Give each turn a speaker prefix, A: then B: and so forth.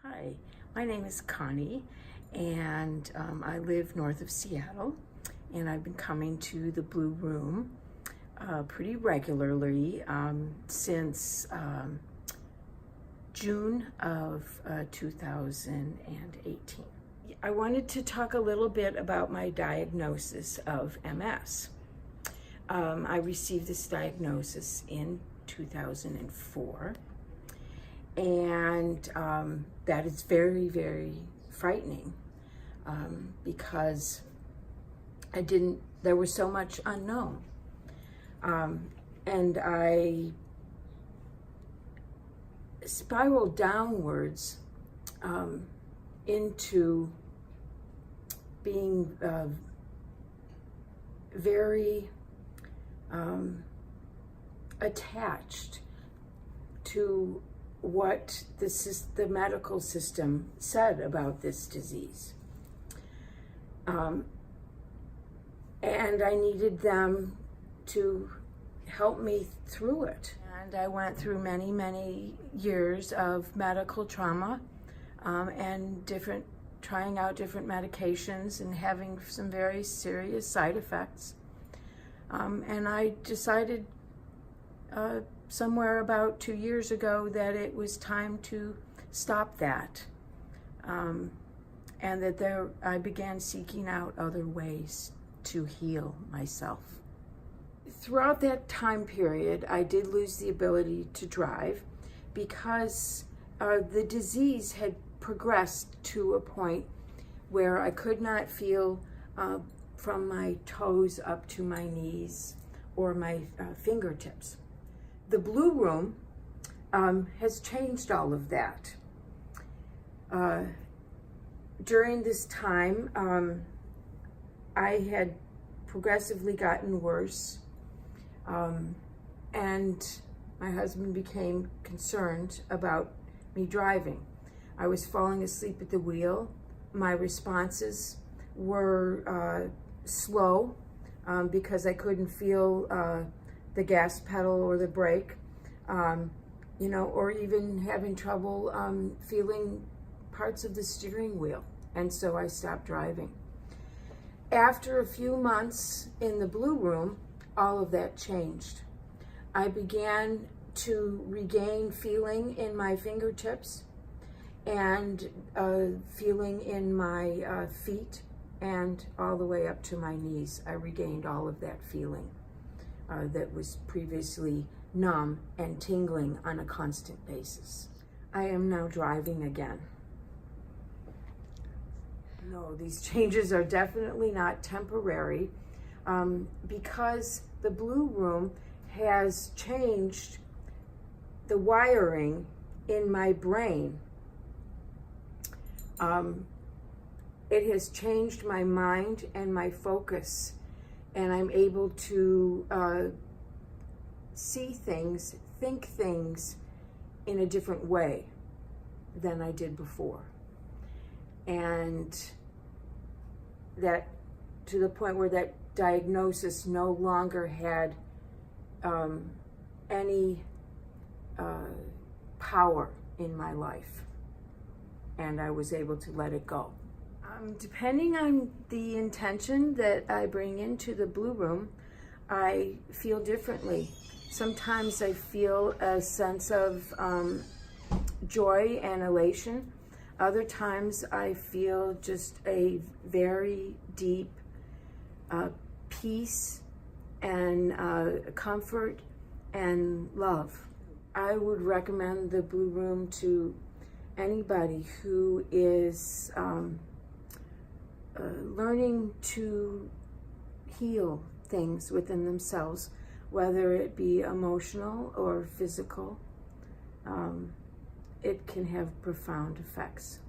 A: Hi, my name is Connie, and I live north of Seattle, and I've been coming to the Blue Room pretty regularly since June of 2018. I wanted to talk a little bit about my diagnosis of MS. I received this diagnosis in 2004. And that is very, very frightening because there was so much unknown. And I spiraled downwards into being very attached to what the medical system said about this disease. And I needed them to help me through it. And I went through many, many years of medical trauma and trying out different medications and having some very serious side effects. And I decided somewhere about 2 years ago that it was time to stop that, and that I began seeking out other ways to heal myself. Throughout that time period, I did lose the ability to drive because the disease had progressed to a point where I could not feel from my toes up to my knees or my fingertips. The Blue Room has changed all of that. During this time, I had progressively gotten worse, and my husband became concerned about me driving. I was falling asleep at the wheel. My responses were slow because I couldn't feel the gas pedal or the brake, or even having trouble feeling parts of the steering wheel. And so I stopped driving. After a few months in the Blue Room, all of that changed. I began to regain feeling in my fingertips and feeling in my feet and all the way up to my knees. I regained all of that feeling that was previously numb and tingling on a constant basis. I am now driving again. No, these changes are definitely not temporary because the Blue Room has changed the wiring in my brain. It has changed my mind and my focus, and I'm able to see things, think things in a different way than I did before. And that to the point where that diagnosis no longer had any power in my life, and I was able to let it go. Depending on the intention that I bring into the Blue Room, I feel differently. Sometimes I feel a sense of joy and elation. Other times I feel just a very deep peace and comfort and love. I would recommend the Blue Room to anybody who is learning to heal things within themselves, whether it be emotional or physical. It can have profound effects.